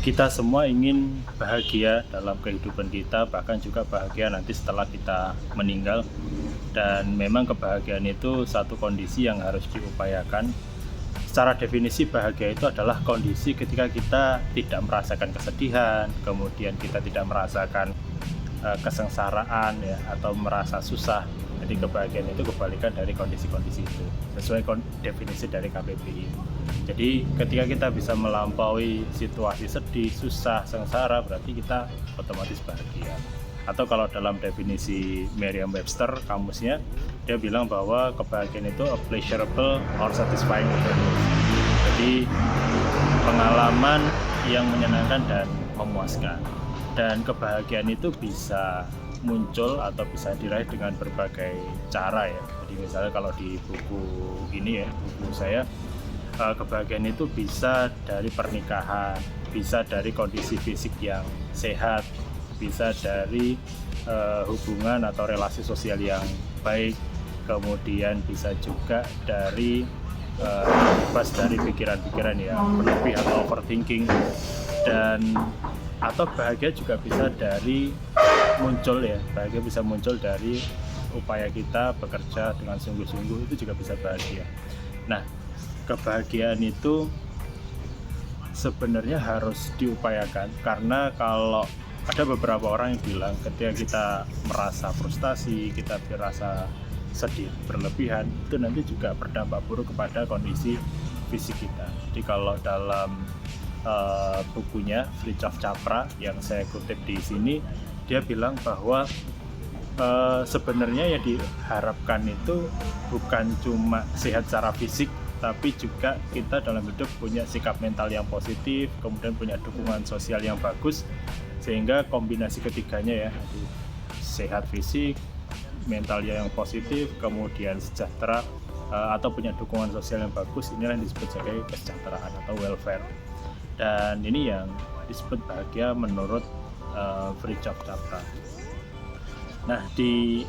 Kita semua ingin bahagia dalam kehidupan kita, bahkan juga bahagia nanti setelah kita meninggal. Dan memang kebahagiaan itu satu kondisi yang harus diupayakan. Secara definisi bahagia itu adalah kondisi ketika kita tidak merasakan kesedihan, kemudian kita tidak merasakan kesengsaraan ya, atau merasa susah. Jadi kebahagiaan itu kebalikan dari kondisi-kondisi itu sesuai definisi dari KBBI. Jadi ketika kita bisa melampaui situasi sedih, susah, sengsara, berarti kita otomatis bahagia. Atau kalau dalam definisi Merriam-Webster kamusnya, dia bilang bahwa kebahagiaan itu a pleasurable or satisfying experience. Jadi pengalaman yang menyenangkan dan memuaskan. Dan kebahagiaan itu bisa muncul atau bisa diraih dengan berbagai cara ya. Jadi misalnya kalau di buku ini ya, buku saya, kebahagiaan itu bisa dari pernikahan, bisa dari kondisi fisik yang sehat, bisa dari hubungan atau relasi sosial yang baik, kemudian bisa juga dari bebas dari pikiran-pikiran yang berlebih atau overthinking, dan atau bahagia juga bisa dari muncul ya, bahagia bisa muncul dari upaya kita bekerja dengan sungguh-sungguh, itu juga bisa bahagia. Nah, kebahagiaan itu sebenarnya harus diupayakan, karena kalau ada beberapa orang yang bilang ketika kita merasa frustasi, kita merasa sedih berlebihan, itu nanti juga berdampak buruk kepada kondisi fisik kita. Jadi kalau dalam bukunya Fritjof Capra yang saya kutip di sini, dia bilang bahwa sebenarnya yang diharapkan itu bukan cuma sehat secara fisik, tapi juga kita dalam hidup punya sikap mental yang positif, kemudian punya dukungan sosial yang bagus, sehingga kombinasi ketiganya ya, sehat fisik, mental yang positif, kemudian sejahtera atau punya dukungan sosial yang bagus, inilah yang disebut sebagai kesejahteraan atau welfare. Dan ini yang disebut bahagia menurut Fritjof Capra. Nah, di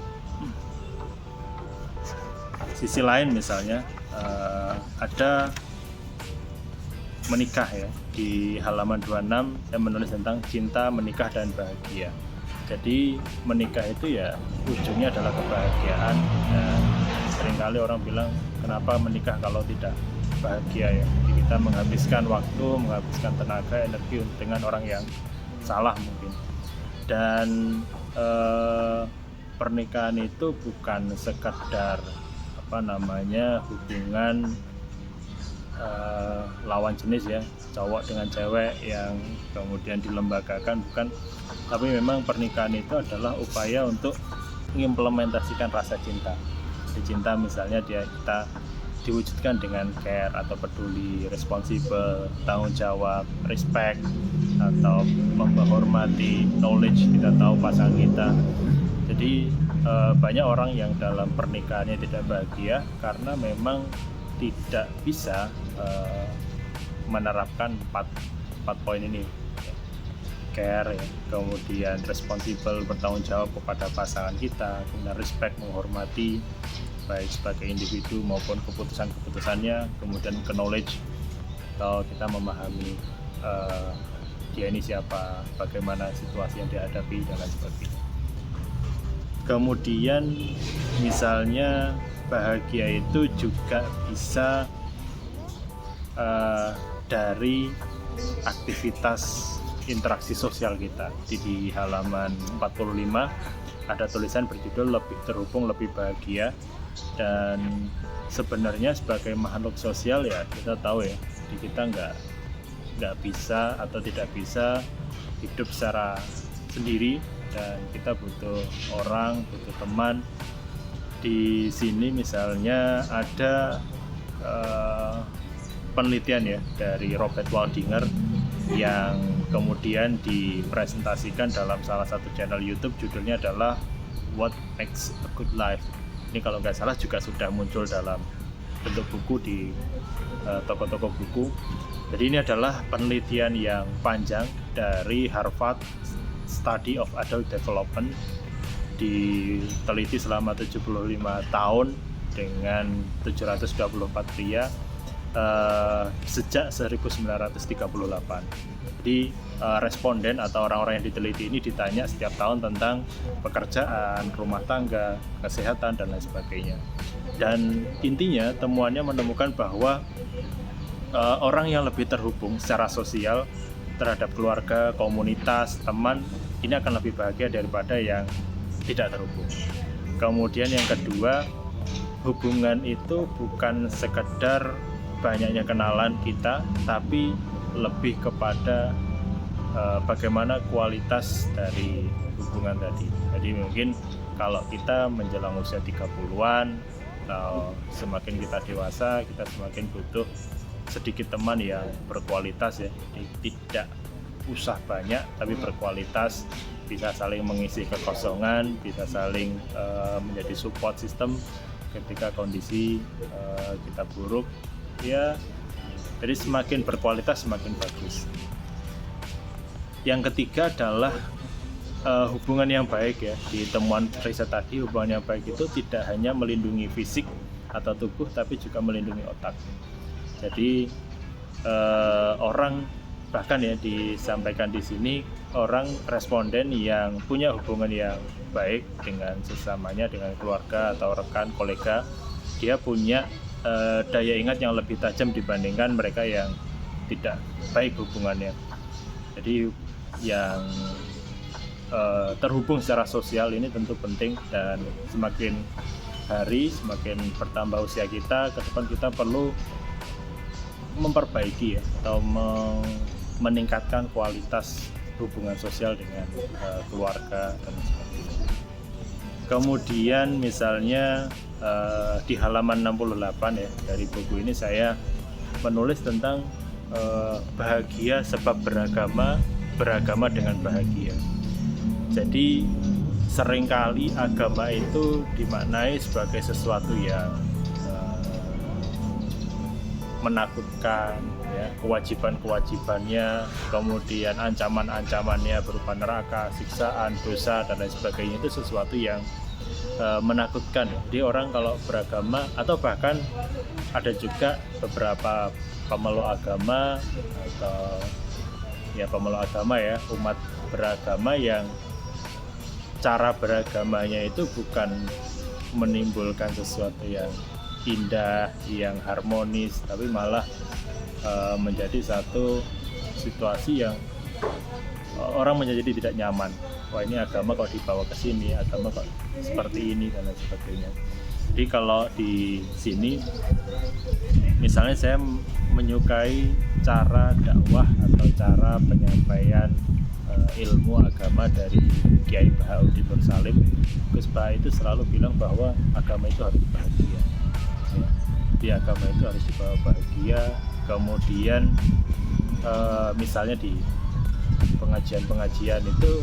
sisi lain misalnya ada menikah ya. Di halaman 26 saya menulis tentang cinta, menikah, dan bahagia. Jadi menikah itu ya ujungnya adalah kebahagiaan, dan seringkali orang bilang kenapa menikah kalau tidak bahagia ya. Jadi kita menghabiskan waktu, menghabiskan tenaga, energi dengan orang yang salah mungkin. Dan pernikahan itu bukan sekedar hubungan lawan jenis ya, cowok dengan cewek yang kemudian dilembagakan, bukan. Tapi memang pernikahan itu adalah upaya untuk mengimplementasikan rasa cinta. Jadi cinta misalnya kita diwujudkan dengan care atau peduli, responsible, tanggung jawab, respect, atau menghormati, knowledge, kita tahu pasangan kita. Jadi banyak orang yang dalam pernikahannya tidak bahagia karena memang tidak bisa menerapkan empat poin ini, care ya, kemudian responsible, bertanggung jawab kepada pasangan kita, kemudian respect, menghormati baik sebagai individu maupun keputusan-keputusannya, kemudian knowledge atau kita memahami dia ini siapa, bagaimana situasi yang dihadapi, dan lain sebagainya. Kemudian misalnya bahagia itu juga bisa dari aktivitas interaksi sosial kita. Di halaman 45 ada tulisan berjudul lebih terhubung, lebih bahagia. Dan sebenarnya sebagai makhluk sosial ya, kita tahu ya, kita nggak bisa atau tidak bisa hidup secara sendiri, dan kita butuh orang, butuh teman. Di sini misalnya ada penelitian ya dari Robert Waldinger yang kemudian dipresentasikan dalam salah satu channel YouTube, judulnya adalah What Makes a Good Life. Ini kalau nggak salah juga sudah muncul dalam bentuk buku di toko-toko buku. Jadi ini adalah penelitian yang panjang dari Harvard Study of Adult Development, diteliti selama 75 tahun dengan 724 pria, sejak 1938. Jadi responden atau orang-orang yang diteliti ini ditanya setiap tahun tentang pekerjaan, rumah tangga, kesehatan, dan lain sebagainya. Dan intinya temuannya menemukan bahwa orang yang lebih terhubung secara sosial terhadap keluarga, komunitas, teman, ini akan lebih bahagia daripada yang tidak terhubung. Kemudian yang kedua, hubungan itu bukan sekedar banyaknya kenalan kita, tapi lebih kepada bagaimana kualitas dari hubungan tadi. Jadi mungkin kalau kita menjelang usia 30-an, semakin kita dewasa, kita semakin butuh sedikit teman yang berkualitas ya. Jadi tidak usah banyak tapi berkualitas, bisa saling mengisi kekosongan, bisa saling menjadi support system ketika kondisi kita buruk ya. Jadi semakin berkualitas semakin bagus. Yang ketiga adalah hubungan yang baik ya. Di temuan riset tadi, hubungan yang baik itu tidak hanya melindungi fisik atau tubuh tapi juga melindungi otak. Jadi orang, bahkan ya disampaikan di sini, orang responden yang punya hubungan yang baik dengan sesamanya, dengan keluarga atau rekan, kolega, dia punya daya ingat yang lebih tajam dibandingkan mereka yang tidak baik hubungannya. Jadi yang terhubung secara sosial ini tentu penting, dan semakin hari semakin bertambah usia kita, ke depan kita perlu memperbaiki ya, atau meningkatkan kualitas hubungan sosial dengan keluarga dan sebagainya. Kemudian misalnya di halaman 68 ya dari buku ini saya menulis tentang bahagia sebab beragama dengan bahagia. Jadi seringkali agama itu dimaknai sebagai sesuatu yang menakutkan ya, kewajiban-kewajibannya, kemudian ancaman-ancamannya berupa neraka, siksaan, dosa dan lain sebagainya, itu sesuatu yang menakutkan. Jadi orang kalau beragama, atau bahkan ada juga beberapa pemeluk agama atau ya pemeluk agama ya, umat beragama yang cara beragamanya itu bukan menimbulkan sesuatu yang indah, yang harmonis, tapi malah menjadi satu situasi yang orang menjadi tidak nyaman. Wah, ini agama kok dibawa ke sini, agama kok seperti ini dan lain sebagainya. Jadi kalau di sini misalnya saya menyukai cara dakwah atau cara penyampaian ilmu agama dari Kiai Bahauddin Nur Salim. Gus Bah itu selalu bilang bahwa agama itu harus bahagia. Di agama itu harus dibawa bahagia. Kemudian misalnya di pengajian-pengajian itu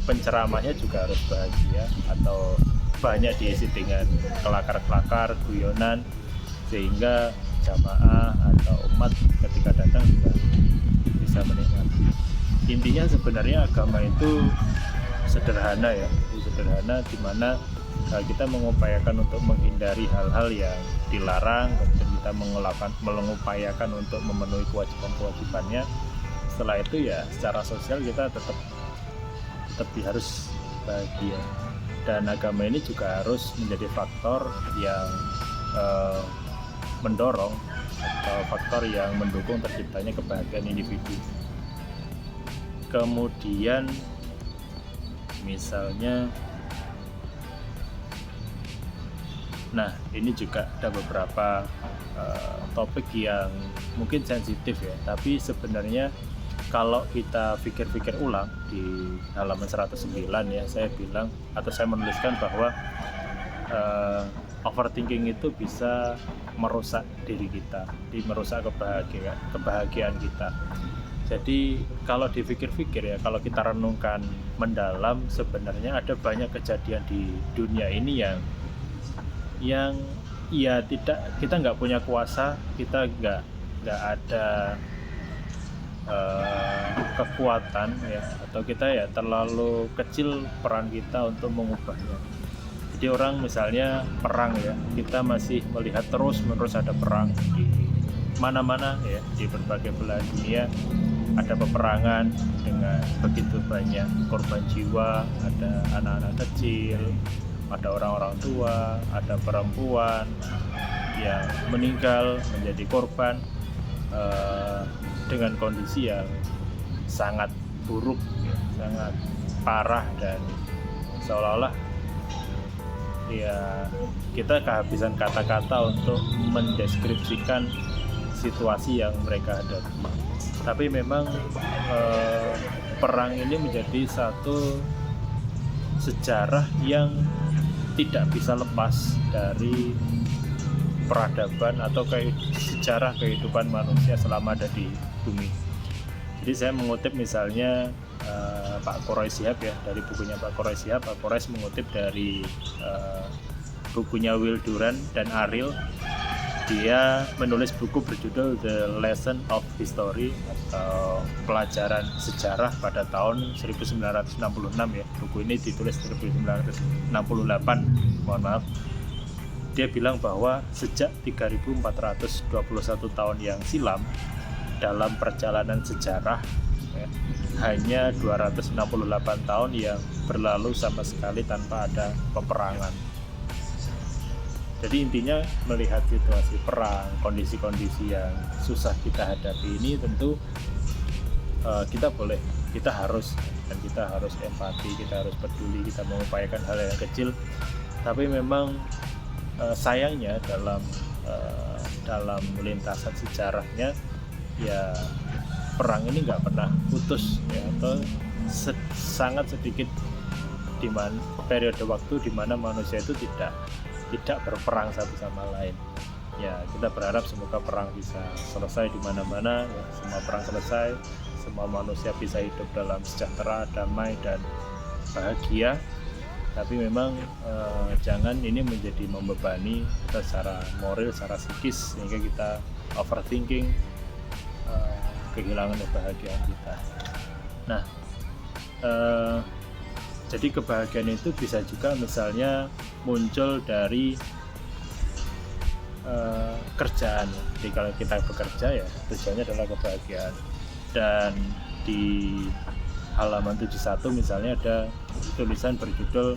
penceramahnya juga harus bahagia, atau banyak diisi dengan kelakar-kelakar, guyonan, sehingga jamaah atau umat ketika datang juga bisa menikmati. Intinya sebenarnya agama itu sederhana ya, sederhana, di mana kita mengupayakan untuk menghindari hal-hal yang dilarang, kemudian kita mengupayakan untuk memenuhi kewajiban-kewajibannya. Setelah itu ya secara sosial kita tetap harus bahagia, dan agama ini juga harus menjadi faktor yang mendorong atau faktor yang mendukung terciptanya kebahagiaan individu. Kemudian misalnya, nah ini juga ada beberapa topik yang mungkin sensitif ya, tapi sebenarnya kalau kita pikir-pikir ulang di halaman 109 ya, saya bilang atau saya menuliskan bahwa overthinking itu bisa merusak diri kita, merusak kebahagiaan kita. Jadi kalau dipikir-pikir ya, kalau kita renungkan mendalam, sebenarnya ada banyak kejadian di dunia ini yang ya kita nggak punya kuasa, kita nggak ada kekuatan ya, atau kita ya terlalu kecil peran kita untuk mengubahnya. Jadi orang misalnya perang ya, kita masih melihat terus-menerus ada perang di mana-mana ya, di berbagai belahan dunia ada peperangan dengan begitu banyak korban jiwa, ada anak-anak kecil, ada orang-orang tua, ada perempuan yang meninggal menjadi korban dengan kondisi yang sangat buruk, ya, sangat parah, dan seolah-olah ya kita kehabisan kata-kata untuk mendeskripsikan situasi yang mereka hadapi. Tapi memang perang ini menjadi satu sejarah yang tidak bisa lepas dari peradaban atau sejarah kehidupan manusia selama ada di bumi. Jadi saya mengutip misalnya Pak Quraish Shihab ya, dari bukunya Pak Quraish Shihab. Pak Quraish mengutip dari bukunya Will Durant dan Ariel. Dia menulis buku berjudul The Lesson of History atau pelajaran sejarah pada tahun 1966 ya. Buku ini ditulis 1968, mohon maaf. Dia bilang bahwa sejak 3421 tahun yang silam, dalam perjalanan sejarah ya, hanya 268 tahun yang berlalu sama sekali tanpa ada peperangan. Jadi intinya melihat situasi perang, kondisi-kondisi yang susah kita hadapi ini, tentu kita harus empati, kita harus peduli, kita mengupayakan hal yang kecil. Tapi memang sayangnya dalam lintasan sejarahnya ya, perang ini nggak pernah putus ya, atau sangat sedikit di mana periode waktu di mana manusia itu tidak berperang satu sama lain. Ya, kita berharap semoga perang bisa selesai di mana-mana, ya, semua perang selesai, semua manusia bisa hidup dalam sejahtera, damai, dan bahagia. Tapi memang jangan ini menjadi membebani kita secara moral, secara psikis, sehingga kita overthinking, kehilangan kebahagiaan kita. Nah, jadi kebahagiaan itu bisa juga misalnya muncul dari kerjaan. Jadi kalau kita bekerja ya tujuannya adalah kebahagiaan. Dan di halaman 71 misalnya ada tulisan berjudul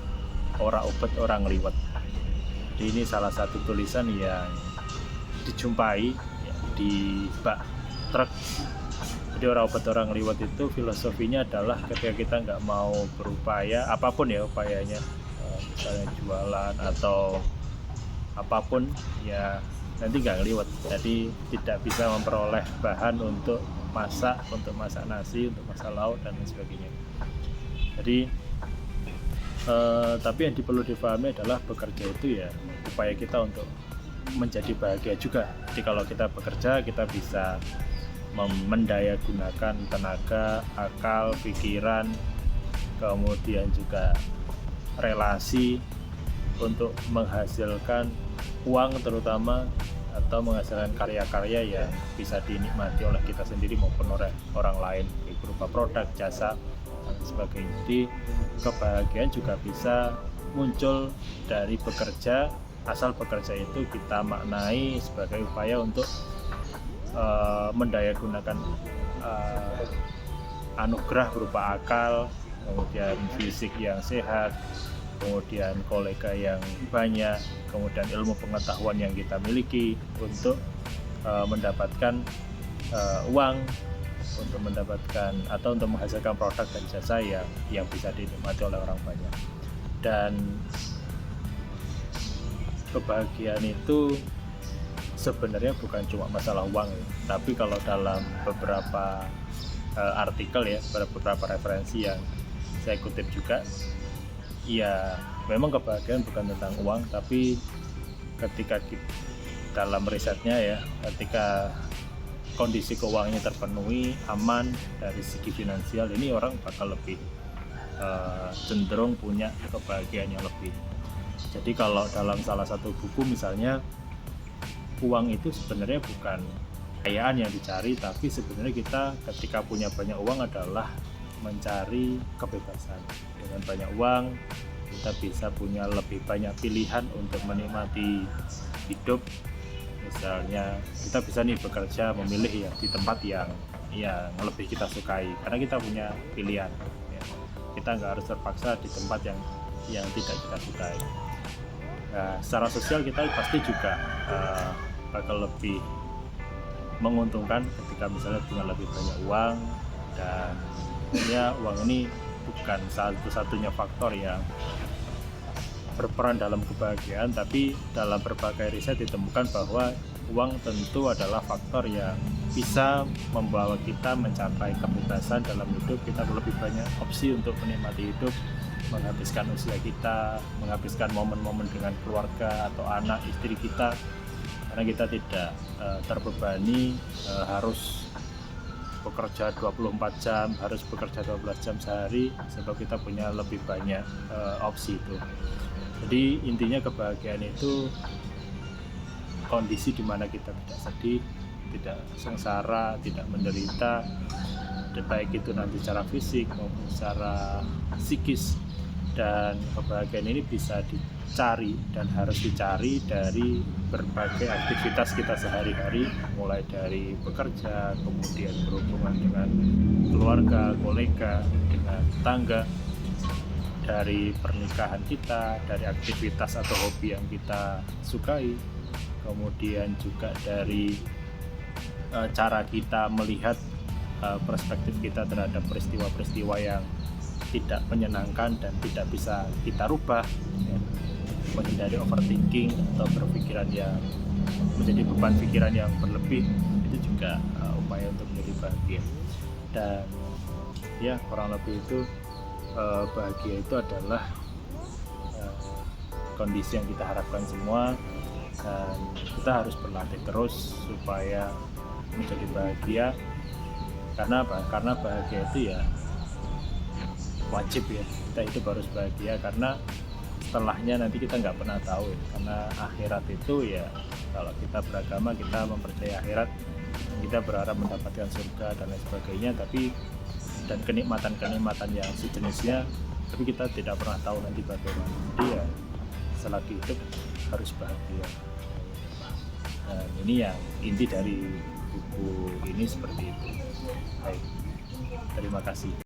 "Ora Ubet Ora Ngliwet". Jadi ini salah satu tulisan yang dijumpai ya, di bak truk. Jadi ora ubet ora ngliwet itu filosofinya adalah ketika kita nggak mau berupaya apapun ya upayanya, misalnya jualan atau apapun ya, nanti nggak ngliwet. Jadi tidak bisa memperoleh bahan untuk masak nasi, untuk masak lauk, dan lain sebagainya. Jadi tapi yang perlu difahami adalah bekerja itu ya upaya kita untuk menjadi bahagia juga. Jadi kalau kita bekerja, kita bisa mendayagunakan tenaga, akal, pikiran, kemudian juga relasi untuk menghasilkan uang terutama, atau menghasilkan karya-karya yang bisa dinikmati oleh kita sendiri maupun oleh orang lain berupa produk, jasa, dan sebagainya. Jadi kebahagiaan juga bisa muncul dari bekerja, asal bekerja itu kita maknai sebagai upaya untuk mendayagunakan anugerah berupa akal, kemudian fisik yang sehat, kemudian kolega yang banyak, kemudian ilmu pengetahuan yang kita miliki untuk mendapatkan uang, untuk mendapatkan atau untuk menghasilkan produk dan jasa yang bisa dinikmati oleh orang banyak. Dan kebahagiaan itu sebenarnya bukan cuma masalah uang ya. Tapi kalau dalam beberapa artikel ya, beberapa referensi yang saya kutip juga, ya memang kebahagiaan bukan tentang uang, tapi ketika dalam risetnya ya, ketika kondisi keuangannya terpenuhi, aman dari segi finansial, ini orang bakal lebih cenderung punya kebahagiaan yang lebih. Jadi kalau dalam salah satu buku misalnya, uang itu sebenarnya bukan kekayaan yang dicari, tapi sebenarnya kita ketika punya banyak uang adalah mencari kebebasan. Dengan banyak uang kita bisa punya lebih banyak pilihan untuk menikmati hidup, Misalnya kita bisa nih bekerja memilih ya di tempat yang lebih kita sukai karena kita punya pilihan ya. Kita nggak harus terpaksa di tempat yang tidak kita sukai. Nah, secara sosial kita pasti juga bakal lebih menguntungkan ketika misalnya punya lebih banyak uang, dan ya uang ini bukan satu-satunya faktor yang berperan dalam kebahagiaan, tapi dalam berbagai riset ditemukan bahwa uang tentu adalah faktor yang bisa membawa kita mencapai kebebasan dalam hidup. Kita lebih banyak opsi untuk menikmati hidup, menghabiskan usia kita, menghabiskan momen-momen dengan keluarga atau anak istri kita, karena kita tidak terbebani harus bekerja 24 jam, harus bekerja 12 jam sehari, sebab kita punya lebih banyak opsi itu. Jadi intinya kebahagiaan itu kondisi di mana kita tidak sedih, tidak sengsara, tidak menderita, baik itu nanti secara fisik maupun secara psikis. Dan kebahagiaan ini bisa dicari dan harus dicari dari berbagai aktivitas kita sehari-hari, mulai dari bekerja, kemudian berhubungan dengan keluarga, kolega, dengan tetangga, dari pernikahan kita, dari aktivitas atau hobi yang kita sukai, kemudian juga dari cara kita melihat perspektif kita terhadap peristiwa-peristiwa yang tidak menyenangkan dan tidak bisa kita rubah, ya. Menghindari overthinking atau berpikiran yang menjadi beban pikiran yang berlebih, itu juga upaya untuk menjadi bahagia. Dan ya kurang lebih itu bahagia itu adalah kondisi yang kita harapkan semua, dan kita harus berlatih terus supaya menjadi bahagia. Karena apa? Karena bahagia itu ya wajib ya, kita itu harus bahagia, karena setelahnya nanti kita nggak pernah tahu ya. Karena akhirat itu ya, kalau kita beragama kita mempercayai akhirat, kita berharap mendapatkan surga dan lain sebagainya, dan kenikmatan-kenikmatan yang sejenisnya, tapi kita tidak pernah tahu nanti bagaimana. Jadi ya selagi hidup harus bahagia. Dan ini yang inti dari buku ini seperti itu. Baik, terima kasih.